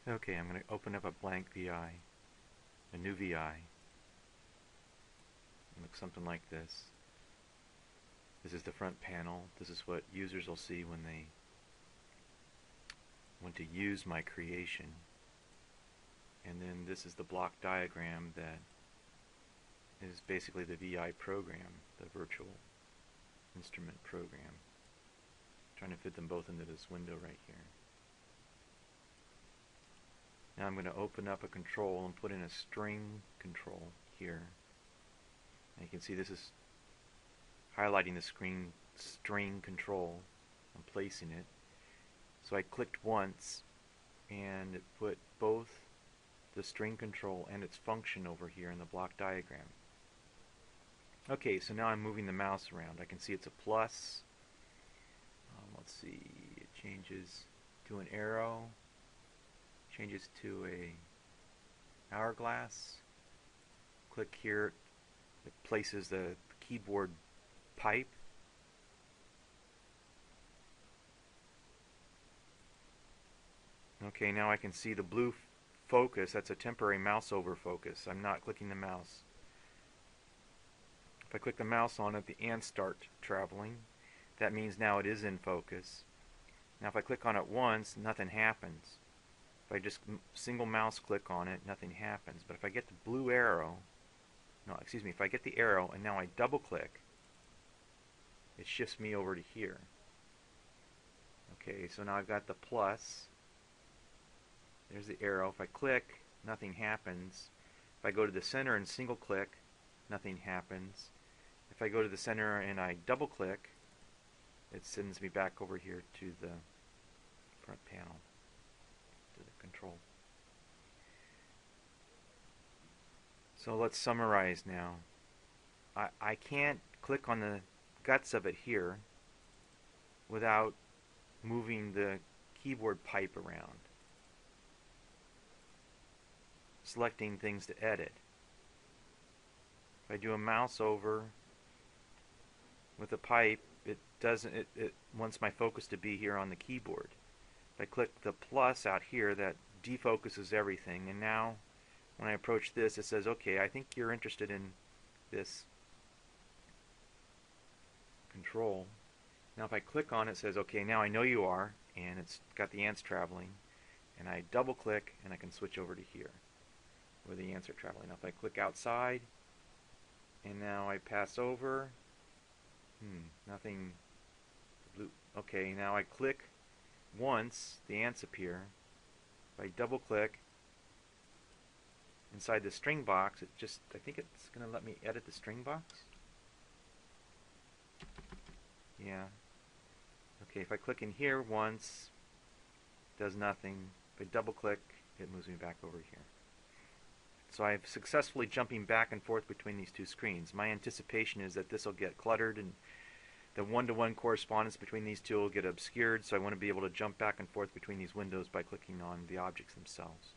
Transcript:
Okay, I'm going to open up a blank VI, a new VI. It looks something like this. This is the front panel. This is what users will see when they want to use my creation. And then this is the block diagram that is basically the VI program, the virtual instrument program. I'm trying to fit them both into this window right here. Now I'm going to open up a control and put in a string control here. And you can see this is highlighting the string control. I'm placing it. So I clicked once and it put both the string control and its function over here in the block diagram. Okay, so now I'm moving the mouse around. I can see it's a plus. Let's see, it changes to an arrow, changes to a hourglass. Click here, it places the keyboard pipe. Okay, now I can see the blue focus. That's a temporary mouse over focus. I'm not clicking the mouse. If I click the mouse on it, the ants start traveling. That means now it is in focus. Now if I click on it once, nothing happens. If I just single mouse click on it, nothing happens. But if I get the blue arrow, if I get the arrow and now I double click, it shifts me over to here. Okay, so now I've got the plus. There's the arrow. If I click, nothing happens. If I go to the center and single click, nothing happens. If I go to the center and I double click, it sends me back over here to the front panel, to the control. So let's summarize now. I can't click on the guts of it here without moving the keyboard pipe around, selecting things to edit. If I do a mouse over with a pipe, it wants my focus to be here on the keyboard. If I click the plus out here, that defocuses everything, and now when I approach this, it says, okay, I think you're interested in this control. Now if I click on it, it says, okay, now I know you are, and it's got the ants traveling, and I double click and I can switch over to here where the ants are traveling. Now if I click outside and now I pass over, nothing blue. Okay, now I click once, the ants appear. If I double click inside the string box, I think it's going to let me edit the string box. Yeah. Okay, if I click in here once, it does nothing. If I double click, it moves me back over here. So I'm successfully jumping back and forth between these two screens. My anticipation is that this will get cluttered and the one-to-one correspondence between these two will get obscured, so I want to be able to jump back and forth between these windows by clicking on the objects themselves.